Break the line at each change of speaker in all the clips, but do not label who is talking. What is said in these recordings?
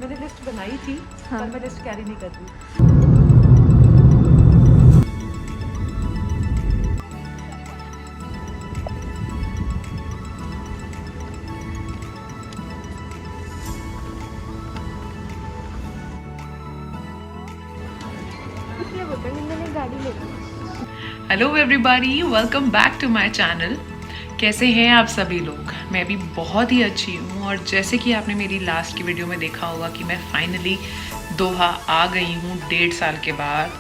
मैंने लिस्ट बनाई थी
हाँ।
पर मैं लिस्ट कैरी नहीं कर रही।
इसलिए बोलते हैं मैंने गाड़ी ले ली।
Hello everybody, welcome back to my channel. कैसे हैं आप सभी लोग? मैं भी बहुत ही अच्छी हूँ और जैसे कि आपने मेरी लास्ट की वीडियो में देखा होगा कि मैं फाइनली दोहा आ गई हूँ 1.5 साल के बाद।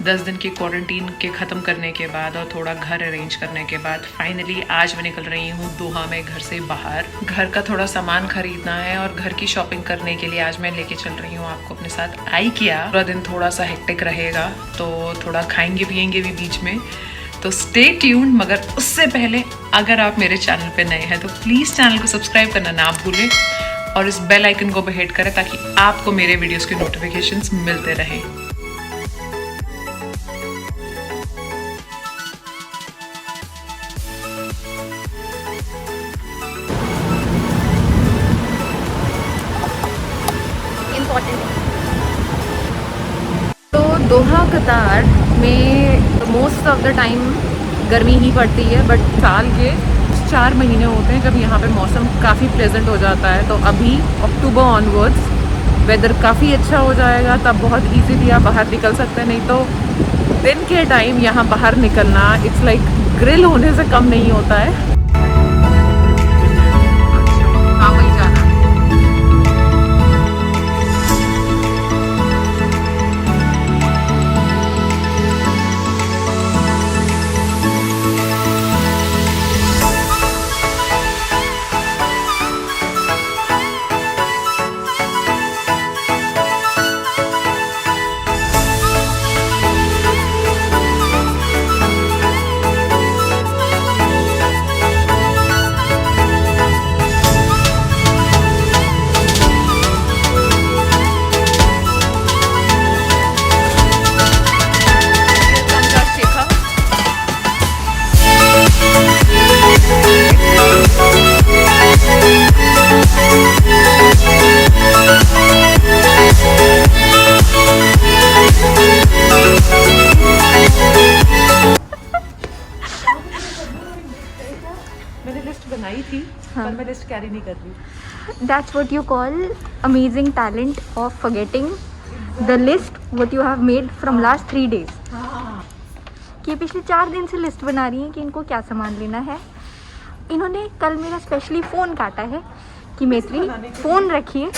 10 दिन के क्वारंटीन के ख़त्म करने के बाद और थोड़ा घर अरेंज करने के बाद फाइनली आज मैं निकल रही हूँ दोहा में घर से बाहर। घर का थोड़ा सामान खरीदना है और घर की शॉपिंग करने के लिए आज मैं लेके चल रही हूँ आपको अपने साथ IKEA। पूरा दिन थोड़ा सा हेक्टिक रहेगा तो थोड़ा खाएंगे पियेंगे भी बीच में, तो स्टे ट्यून्ड। मगर उससे पहले अगर आप मेरे चैनल पे नए हैं तो प्लीज़ चैनल को सब्सक्राइब करना ना भूलें और इस बेल आइकन को भी हिट करें ताकि आपको मेरे वीडियोस के नोटिफिकेशंस मिलते रहें।
तो दोहा कतार में मोस्ट ऑफ द टाइम गर्मी ही पड़ती है, बट साल के 4 महीने होते हैं जब यहाँ पे मौसम काफ़ी प्लेजेंट हो जाता है। तो अभी अक्टूबर ऑनवर्ड्स वेदर काफ़ी अच्छा हो जाएगा, तब बहुत इजीली आप बाहर निकल सकते हैं। नहीं तो दिन के टाइम यहाँ बाहर निकलना इट्स लाइक ग्रिल होने से कम नहीं होता है। हाँ, वही जाना है।
मैंने लिस्ट बनाई थी
हाँ।
पर मैं लिस्ट कैरी नहीं कर रही।
That's what you call amazing talent of forgetting the list what you have made from last 3 days. कि पिछले 4 दिन से लिस्ट बना रही हैं कि इनको क्या सामान लेना है। इन्होंने कल मेरा स्पेशली फ़ोन काटा है कि मैत्री फ़ोन रखिए,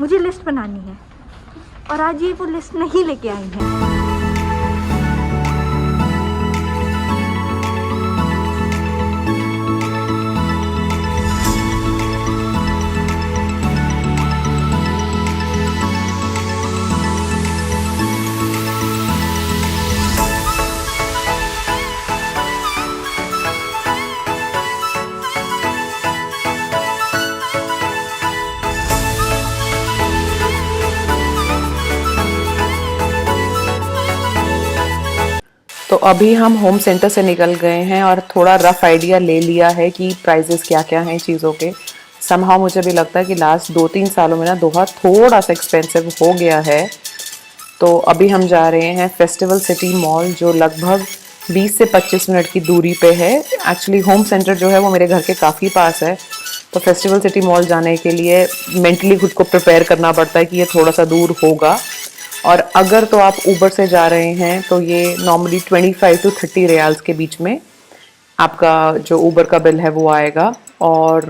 मुझे लिस्ट बनानी है, और आज ये वो लिस्ट नहीं लेके आई हैं।
तो अभी हम होम सेंटर से निकल गए हैं और थोड़ा रफ आइडिया ले लिया है कि प्राइजेस क्या क्या हैं चीज़ों के। समहाउ मुझे भी लगता है कि लास्ट 2-3 सालों में ना दोहा थोड़ा सा एक्सपेंसिव हो गया है। तो अभी हम जा रहे हैं फेस्टिवल सिटी मॉल, जो लगभग 20 से 25 मिनट की दूरी पे है। एक्चुअली होम सेंटर जो है वो मेरे घर के काफ़ी पास है, तो फेस्टिवल सिटी मॉल जाने के लिए मेंटली खुद को प्रिपेयर करना पड़ता है कि ये थोड़ा सा दूर होगा। और अगर तो आप ऊबर से जा रहे हैं तो ये नॉर्मली 25 to 30 रियाल्स के बीच में आपका जो ऊबर का बिल है वो आएगा। और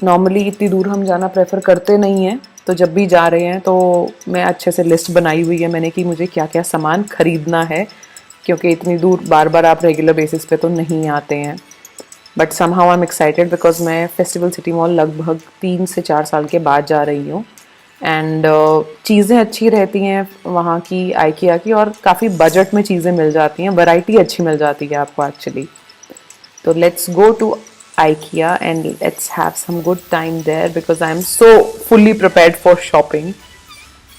नॉर्मली इतनी दूर हम जाना प्रेफर करते नहीं हैं, तो जब भी जा रहे हैं तो मैं अच्छे से लिस्ट बनाई हुई है मैंने कि मुझे क्या क्या सामान खरीदना है, क्योंकि इतनी दूर बार बार आप रेगुलर बेसिस पे तो नहीं आते हैं। But somehow I am excited because मैं फेस्टिवल सिटी मॉल लगभग 3 से 4 साल के बाद जा रही हूँ। एंड चीज़ें अच्छी रहती हैं वहाँ की IKEA की, और काफ़ी बजट में चीज़ें मिल जाती हैं, वैरायटी अच्छी मिल जाती है आपको एक्चुअली। तो let's go to IKEA and let's have some good time there because I am so fully prepared for shopping।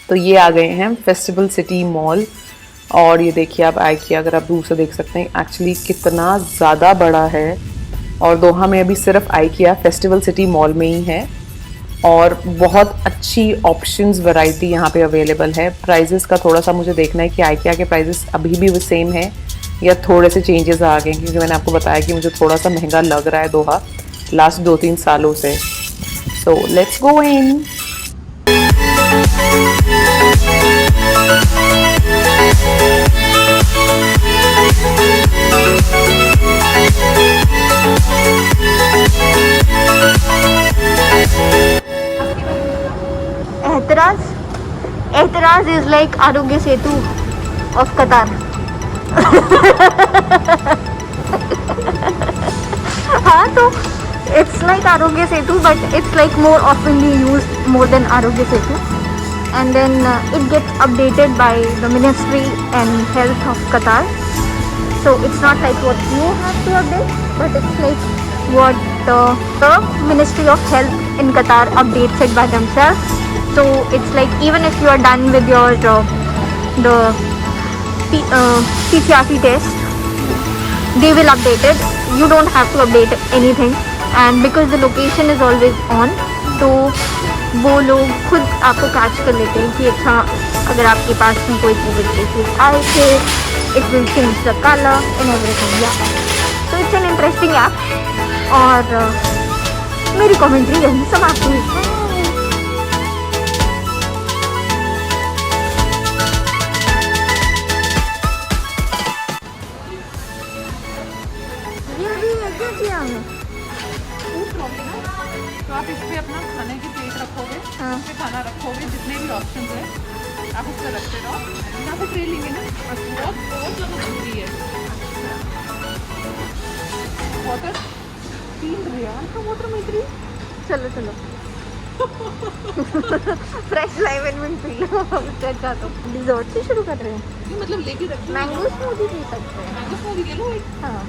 तो ये आ गए हैं फेस्टिवल सिटी मॉल, और ये देखिए आप IKEA अगर आप दूर से देख सकते हैं एक्चुअली कितना ज़्यादा बड़ा है। और दोहा में अभी सिर्फ IKEA फेस्टिवल सिटी मॉल में ही है। और बहुत अच्छी ऑप्शंस वैरायटी यहाँ पे अवेलेबल है। प्राइजेस का थोड़ा सा मुझे देखना है कि आइकिया के प्राइजेस अभी भी वो सेम है या थोड़े से चेंजेस आ गए, क्योंकि मैंने आपको बताया कि मुझे थोड़ा सा महंगा लग रहा है दोहा लास्ट 2-3 सालों से। सो लेट्स गो इन।
एतराज is like Aarogya Setu of कतार। हाँ, तो it's like Aarogya Setu but it's like more oftenly used more than Aarogya Setu, and then it gets updated by the Ministry and Health of Qatar. So it's not like what you have to update, but it's like what the Ministry of Health in Qatar updates it by themselves. So it's like even if you are done with your the CCRT test, they will update it. You don't have to update anything, and because the location is always on, तो वो लोग खुद आपको catch कर लेते हैं कि अच्छा अगर आपके पास में कोई कोविड केसेस आए थे, it will change the colour and everything. या तो इट्स एन इंटरेस्टिंग ऐप और मेरी कमेंट्री यही समाप्त हुई है। क्या किया हमें?
तो आप इस पे अपना खाने की प्लेट रखोगे,
हाँ।
इस पे खाना रखोगे, जितने भी ऑप्शन है आप उस पर रखते रहो। यहाँ पे ट्रे लेंगे ना, बहुत बहुत ज़्यादा जरूरी है। वाटर 3 रियाल का वाटर मिल।
चलो चलो फ्रेश लाइव पी लो। उससे अच्छा तो डिजर्ट से शुरू कर रहे हैं।
ये मतलब लेके रखो।
मैंगो स्मूदी पी सकते हैं।
मैंगो स्मूदी ले लो एक।
हाँ,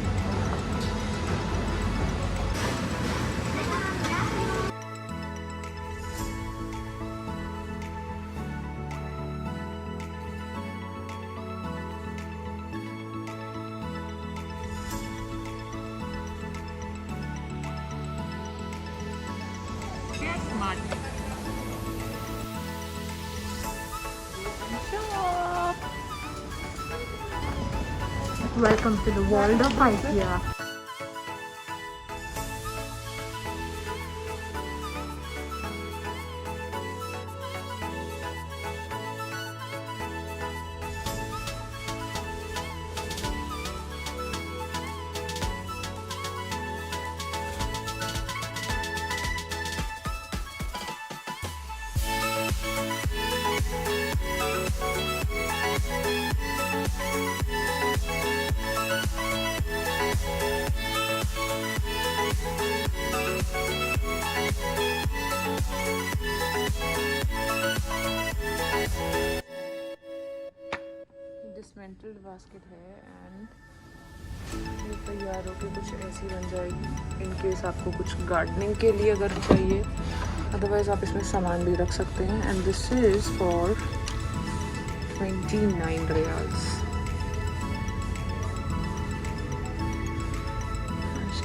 welcome to the world of IKEA.
Dismantled basket है एंड ये तैयार होकर कुछ ऐसी बन जाएगी इन केस आपको कुछ गार्डनिंग के लिए अगर चाहिए, अदरवाइज आप इसमें सामान भी रख सकते हैं। And this is for 29 riyals.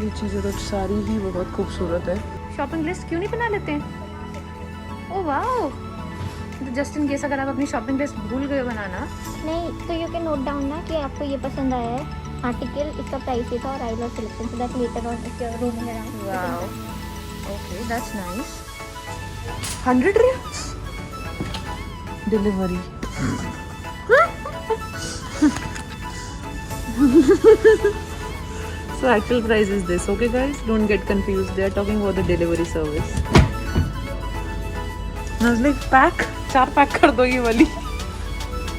ये चीज़ें तो सारी ही बहुत खूबसूरत है।
शॉपिंग लिस्ट क्यों नहीं बना लेते हैं? Oh wow,
just in case अगर आप अपनी शॉपिंग लिस्ट भूल गए बनाना।
नहीं तो यू कैन नोट डाउन ना कि आपको ये पसंद आया है आर्टिकल, इसका प्राइस ये था और I love selection, so that later on if you are roaming around.
Wow, okay that's nice. 100 riyals delivery. So actual price is this, okay guys, don't get confused, they are talking about the delivery service. I was like pack 4 pack कर दो ये वाली।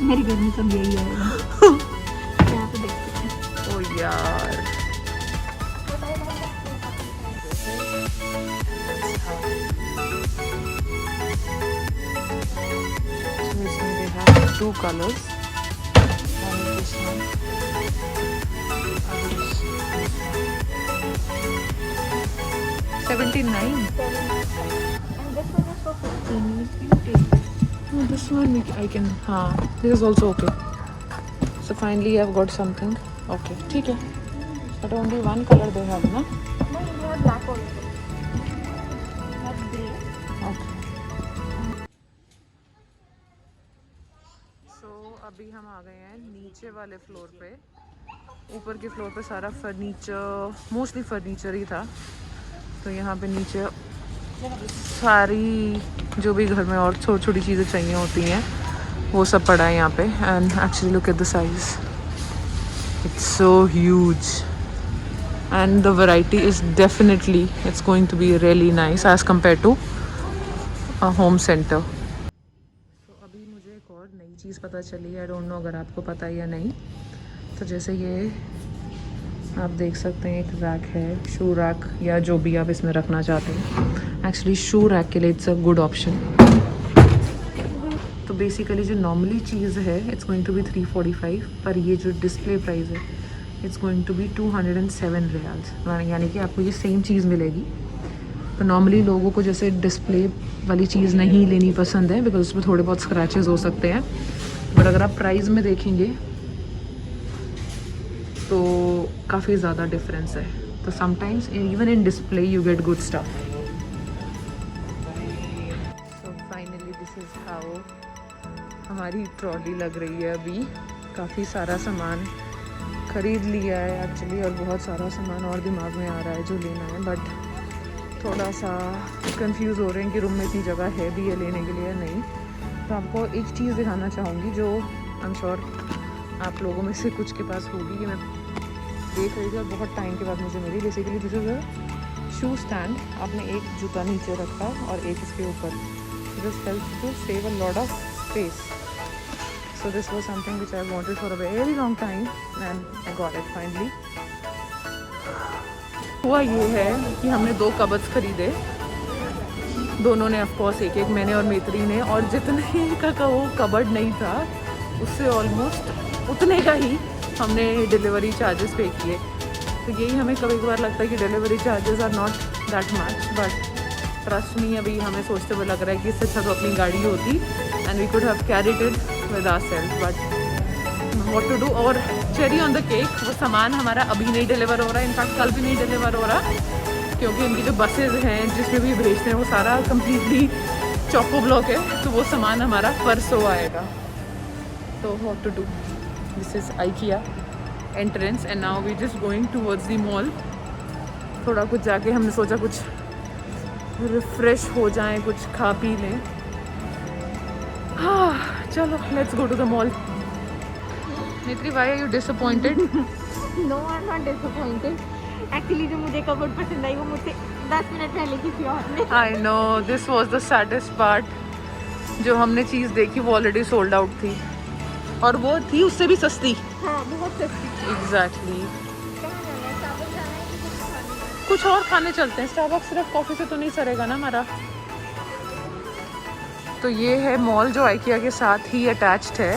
मेरी घर में सब यही है। यहाँ पे देखते हैं।
ओ यार so इसमें they have 2 colors. One is this one. Other is 79.
And this one is for 15.
You can take. No, this one I can. हाँ, this is also okay. So finally I've got something. Okay, ठीक है. But only one color they have ना.
No, you have black also. You have grey.
अभी हम आ गए हैं नीचे वाले फ्लोर पे। ऊपर के फ्लोर पे सारा फर्नीचर, मोस्टली फर्नीचर ही था। तो यहाँ पे नीचे सारी जो भी घर में और छोटी छोटी चीज़ें चाहिए होती हैं वो सब पड़ा है यहाँ पे। And actually look at the size, it's so huge and the variety is definitely it's going to be really nice as compare to a home centre. अभी मुझे एक और नई चीज़ पता चली है, आई डोंट नो अगर आपको पता है या नहीं। तो जैसे ये आप देख सकते हैं, एक रैक है, शू रैक या जो भी आप इसमें रखना चाहते हैं। एक्चुअली शू रैक के लिए इट्स अ गुड ऑप्शन। तो बेसिकली जो नॉर्मली चीज़ है इट्स गोइंग टू बी 345, पर ये जो डिस्प्ले प्राइस है it's going to be 207 riyals, यानी कि आपको ये सेम चीज़ मिलेगी। तो नॉर्मली लोगों को जैसे डिस्प्ले वाली चीज़ नहीं लेनी पसंद है बिकॉज उसमें थोड़े बहुत स्क्रैचेस हो सकते हैं, बट अगर आप प्राइस में देखेंगे तो काफ़ी ज़्यादा डिफरेंस है। तो sometimes even in display you get good stuff. So finally this is how हमारी ट्रॉली लग रही है। अभी काफ़ी सारा सामान खरीद लिया है एक्चुअली, और बहुत सारा सामान और दिमाग में आ रहा है जो लेना है, बट थोड़ा सा कंफ्यूज हो रहे हैं कि रूम में इतनी जगह है भी ये लेने के लिए या नहीं। तो आपको एक चीज़ दिखाना चाहूँगी जो आई एम श्योर आप लोगों में से कुछ के पास होगी। ये मैं देख रही थी और बहुत टाइम के बाद मुझे मिली। Basically this is a shoe stand. आपने एक जूता नीचे रखा और एक इसके ऊपर, this helps to save a lot of space. So this was something which I wanted for a very long time and I got it finally. हुआ ये है कि हमने 2 कबर्ड्स खरीदे, दोनों ने ऑफ कोर्स एक, मैंने और मैत्री ने, और जितने का वो कबर्ड नहीं था उससे ऑलमोस्ट उतने का ही हमने डिलीवरी चार्जेस पे किए। तो यही हमें कभी कभार लगता है कि delivery charges are not that much, but trust me अभी हमें सोचते हुए लग रहा है कि इससे अच्छा तो अपनी गाड़ी होती and we could have carried it with ourselves, but what to do. और चेरी ऑन द केक, वो सामान हमारा अभी नहीं डिलीवर हो रहा है, इनफैक्ट कल भी नहीं डिलीवर हो रहा, क्योंकि इनकी जो बसेज हैं जिसमें भी भेजते हैं वो सारा कम्प्लीटली चौको ब्लॉक है। तो वो सामान हमारा परसों आएगा। तो what to do, this is IKEA entrance and now we just going towards the mall. थोड़ा कुछ जाके हमने सोचा कुछ रिफ्रेश हो जाएं, कुछ खा पी लें। हाँ चलो, let's go to the mall. Netri, why are you disappointed?
No I am not disappointed. Actually जो मुझे कबर्ड पसंद आई वो मुझसे 10 मिनट पहले किसी और ने।
I know, this was the saddest part. जो हमने चीज़ देखी वो ऑलरेडी सोल्ड आउट थी, और वो थी उससे भी सस्ती।
हाँ, बहुत सस्ती।
एग्जैक्टली।
कहाँ जाना है? स्टारबक्स जाना है कि कुछ खाने जाना है?
कुछ और खाने चलते हैं। स्टारबक्स सिर्फ कॉफ़ी से तो नहीं सरेगा ना हमारा। तो ये है मॉल जो IKEA के साथ ही अटैच्ड है।